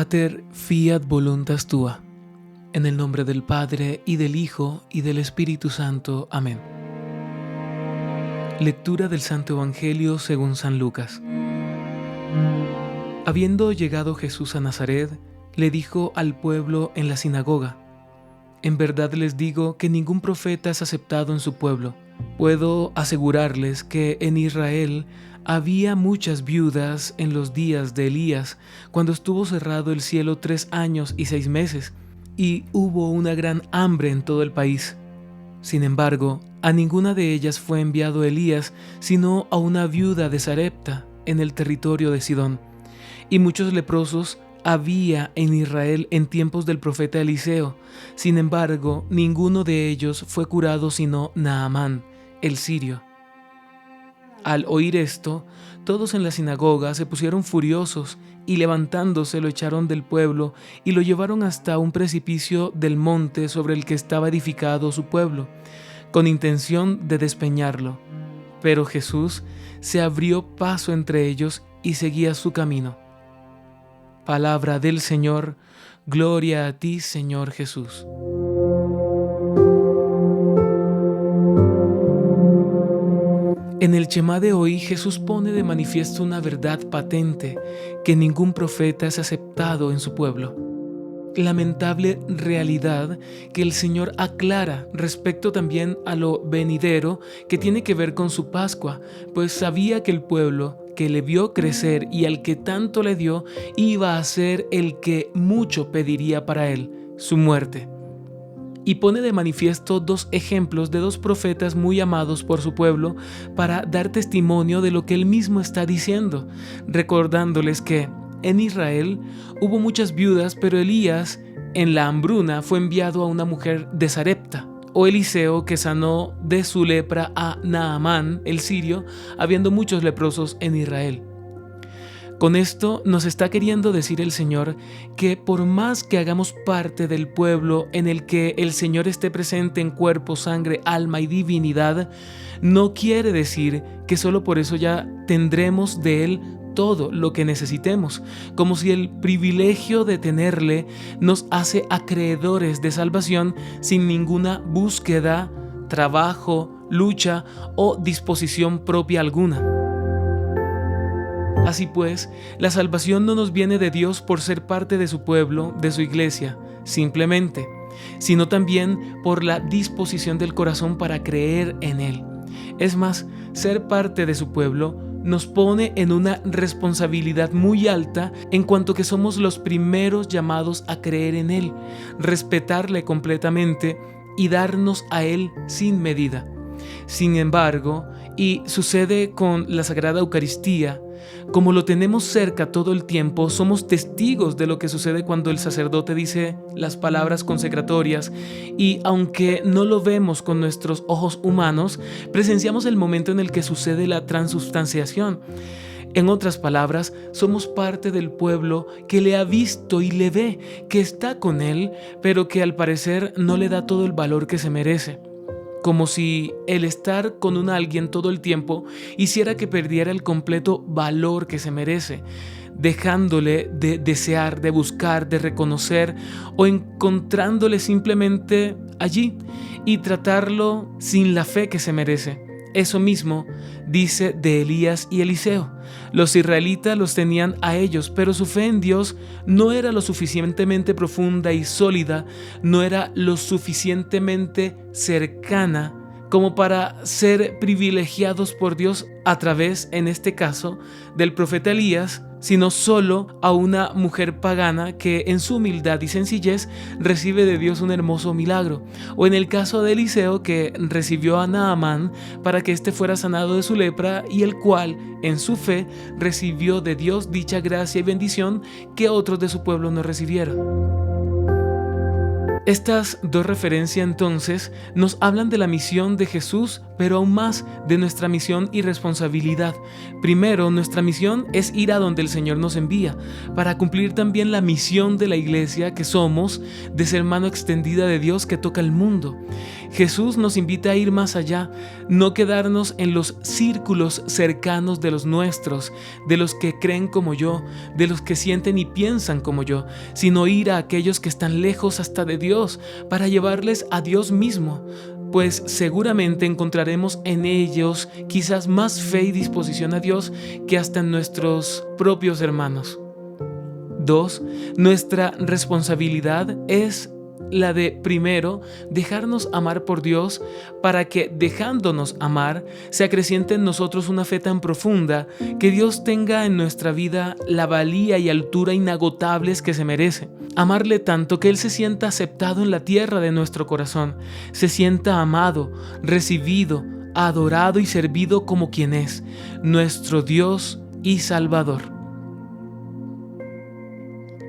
Mater fiat voluntas tua. En el nombre del Padre, y del Hijo, y del Espíritu Santo. Amén. Lectura del Santo Evangelio según San Lucas. Habiendo llegado Jesús a Nazaret, le dijo al pueblo en la sinagoga: En verdad les digo que ningún profeta es aceptado en su pueblo. Puedo asegurarles que en Israel había muchas viudas en los días de Elías, cuando estuvo cerrado el cielo 3 años y 6 meses, y hubo una gran hambre en todo el país. Sin embargo, a ninguna de ellas fue enviado Elías, sino a una viuda de Sarepta, en el territorio de Sidón. Y muchos leprosos había en Israel en tiempos del profeta Eliseo. Sin embargo, ninguno de ellos fue curado sino Naamán, el sirio. Al oír esto, todos en la sinagoga se pusieron furiosos y levantándose lo echaron del pueblo y lo llevaron hasta un precipicio del monte sobre el que estaba edificado su pueblo, con intención de despeñarlo. Pero Jesús se abrió paso entre ellos y seguía su camino. Palabra del Señor, gloria a ti, Señor Jesús. En el Shemá de hoy, Jesús pone de manifiesto una verdad patente, que ningún profeta es aceptado en su pueblo. Lamentable realidad que el Señor aclara respecto también a lo venidero que tiene que ver con su Pascua, pues sabía que el pueblo que le vio crecer y al que tanto le dio iba a ser el que mucho pediría para él, su muerte. Y pone de manifiesto 2 ejemplos de 2 profetas muy amados por su pueblo para dar testimonio de lo que él mismo está diciendo, recordándoles que en Israel hubo muchas viudas, pero Elías en la hambruna fue enviado a una mujer de Sarepta, o Eliseo que sanó de su lepra a Naamán, el sirio, habiendo muchos leprosos en Israel. Con esto nos está queriendo decir el Señor que por más que hagamos parte del pueblo en el que el Señor esté presente en cuerpo, sangre, alma y divinidad, no quiere decir que solo por eso ya tendremos de Él todo lo que necesitemos, como si el privilegio de tenerle nos hace acreedores de salvación sin ninguna búsqueda, trabajo, lucha o disposición propia alguna. Así pues, la salvación no nos viene de Dios por ser parte de su pueblo, de su iglesia, simplemente, sino también por la disposición del corazón para creer en Él. Es más, ser parte de su pueblo nos pone en una responsabilidad muy alta en cuanto que somos los primeros llamados a creer en Él, respetarle completamente y darnos a Él sin medida. Sin embargo, y sucede con la Sagrada Eucaristía, como lo tenemos cerca todo el tiempo, somos testigos de lo que sucede cuando el sacerdote dice las palabras consecratorias y aunque no lo vemos con nuestros ojos humanos, presenciamos el momento en el que sucede la transubstanciación. En otras palabras, somos parte del pueblo que le ha visto y le ve, que está con él, pero que al parecer no le da todo el valor que se merece. Como si el estar con un alguien todo el tiempo hiciera que perdiera el completo valor que se merece, dejándole de desear, de buscar, de reconocer o encontrándole simplemente allí y tratarlo sin la fe que se merece. Eso mismo dice de Elías y Eliseo. Los israelitas los tenían a ellos, pero su fe en Dios no era lo suficientemente profunda y sólida, no era lo suficientemente cercana como para ser privilegiados por Dios a través, en este caso, del profeta Elías, sino solo a una mujer pagana que en su humildad y sencillez recibe de Dios un hermoso milagro. O en el caso de Eliseo, que recibió a Naamán para que éste fuera sanado de su lepra y el cual, en su fe, recibió de Dios dicha gracia y bendición que otros de su pueblo no recibieron. Estas 2 referencias entonces nos hablan de la misión de Jesús pero aún más de nuestra misión y responsabilidad. Primero, nuestra misión es ir a donde el Señor nos envía, para cumplir también la misión de la iglesia que somos, de ser mano extendida de Dios que toca el mundo. Jesús nos invita a ir más allá, no quedarnos en los círculos cercanos de los nuestros, de los que creen como yo, de los que sienten y piensan como yo, sino ir a aquellos que están lejos hasta de Dios, para llevarles a Dios mismo, pues seguramente encontraremos en ellos quizás más fe y disposición a Dios que hasta en nuestros propios hermanos. 2. Nuestra responsabilidad es la de, primero, dejarnos amar por Dios para que, dejándonos amar, se acreciente en nosotros una fe tan profunda que Dios tenga en nuestra vida la valía y altura inagotables que se merece. Amarle tanto que Él se sienta aceptado en la tierra de nuestro corazón, se sienta amado, recibido, adorado y servido como quien es, nuestro Dios y Salvador.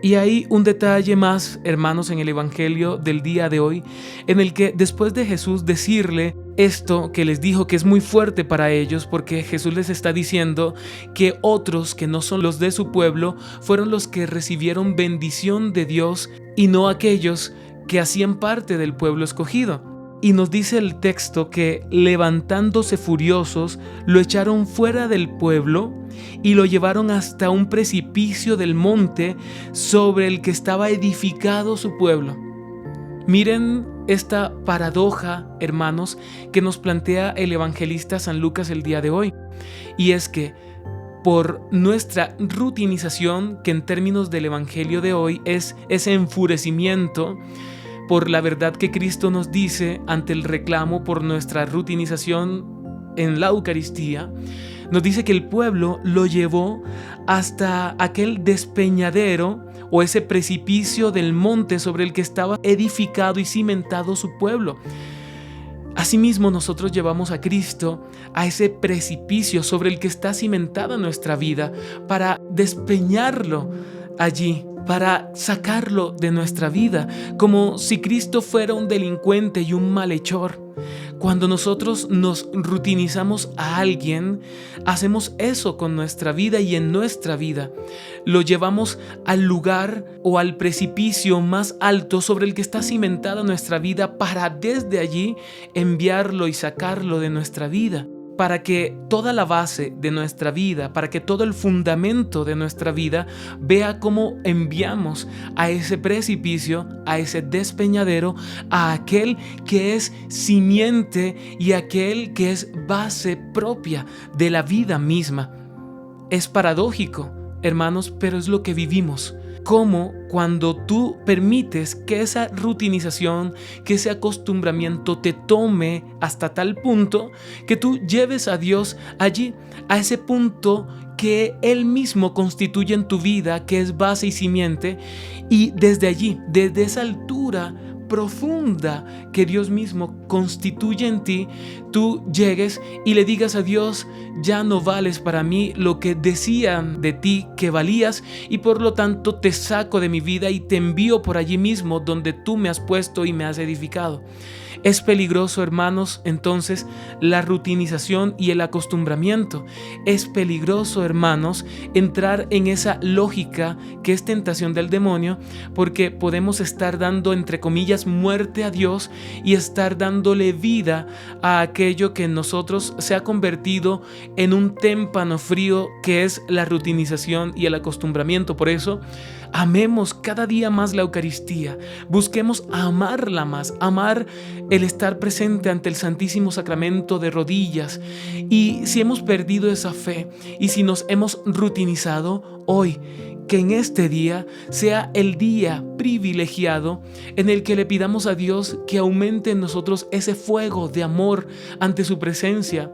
Y hay un detalle más, hermanos, en el Evangelio del día de hoy, en el que después de Jesús decirle esto que les dijo, que es muy fuerte para ellos, porque Jesús les está diciendo que otros que no son los de su pueblo fueron los que recibieron bendición de Dios y no aquellos que hacían parte del pueblo escogido. Y nos dice el texto que, levantándose furiosos, lo echaron fuera del pueblo y lo llevaron hasta un precipicio del monte sobre el que estaba edificado su pueblo. Miren esta paradoja, hermanos, que nos plantea el evangelista San Lucas el día de hoy. Y es que por nuestra rutinización, que en términos del evangelio de hoy es ese enfurecimiento, por la verdad que Cristo nos dice ante el reclamo por nuestra rutinización en la Eucaristía, nos dice que el pueblo lo llevó hasta aquel despeñadero o ese precipicio del monte sobre el que estaba edificado y cimentado su pueblo. Asimismo, nosotros llevamos a Cristo a ese precipicio sobre el que está cimentada nuestra vida para despeñarlo allí, para sacarlo de nuestra vida, como si Cristo fuera un delincuente y un malhechor. Cuando nosotros nos rutinizamos a alguien, hacemos eso con nuestra vida y en nuestra vida. Lo llevamos al lugar o al precipicio más alto sobre el que está cimentada nuestra vida para desde allí enviarlo y sacarlo de nuestra vida. Para que toda la base de nuestra vida, para que todo el fundamento de nuestra vida vea cómo enviamos a ese precipicio, a ese despeñadero, a aquel que es simiente y aquel que es base propia de la vida misma. Es paradójico, hermanos, pero es lo que vivimos. Como cuando tú permites que esa rutinización, que ese acostumbramiento te tome hasta tal punto que tú lleves a Dios allí, a ese punto que Él mismo constituye en tu vida, que es base y simiente, y desde allí, desde esa altura profunda que Dios mismo constituye en ti, tú llegues y le digas a Dios: ya no vales para mí lo que decían de ti que valías, y por lo tanto te saco de mi vida y te envío por allí mismo donde tú me has puesto y me has edificado. Es peligroso, hermanos, entonces, la rutinización y el acostumbramiento. Es peligroso, hermanos, entrar en esa lógica que es tentación del demonio, porque podemos estar dando, entre comillas, muerte a Dios y estar dándole vida a aquello que en nosotros se ha convertido en un témpano frío, que es la rutinización y el acostumbramiento. Por eso, amemos cada día más la Eucaristía, busquemos amarla más, amar el estar presente ante el Santísimo Sacramento de rodillas. Y si hemos perdido esa fe y si nos hemos rutinizado, hoy, que en este día sea el día privilegiado en el que le pidamos a Dios que aumente en nosotros ese fuego de amor ante su presencia,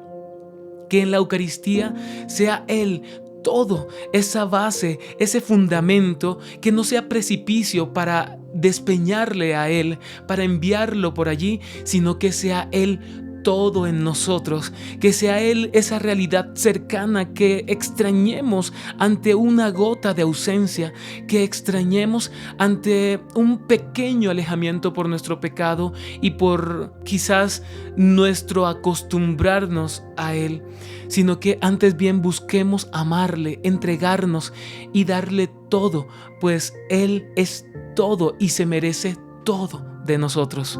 que en la Eucaristía sea Él todo, esa base, ese fundamento, que no sea precipicio para despeñarle a Él, para enviarlo por allí, sino que sea Él todo en nosotros, que sea Él esa realidad cercana, que extrañemos ante una gota de ausencia, que extrañemos ante un pequeño alejamiento por nuestro pecado y por quizás nuestro acostumbrarnos a Él, sino que antes bien busquemos amarle, entregarnos y darle todo, pues Él es todo y se merece todo de nosotros.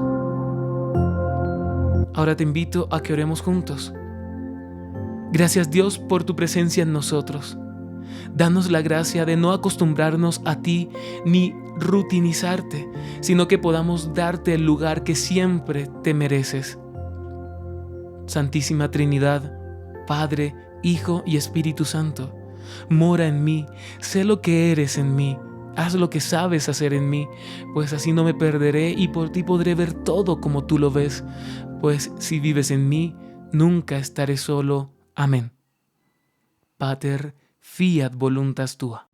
Ahora te invito a que oremos juntos. Gracias, Dios, por tu presencia en nosotros. Danos la gracia de no acostumbrarnos a ti ni rutinizarte, sino que podamos darte el lugar que siempre te mereces. Santísima Trinidad, Padre, Hijo y Espíritu Santo, mora en mí, sé lo que eres en mí, haz lo que sabes hacer en mí, pues así no me perderé y por ti podré ver todo como tú lo ves, pues si vives en mí, nunca estaré solo. Amén. Pater, fiat voluntas tua.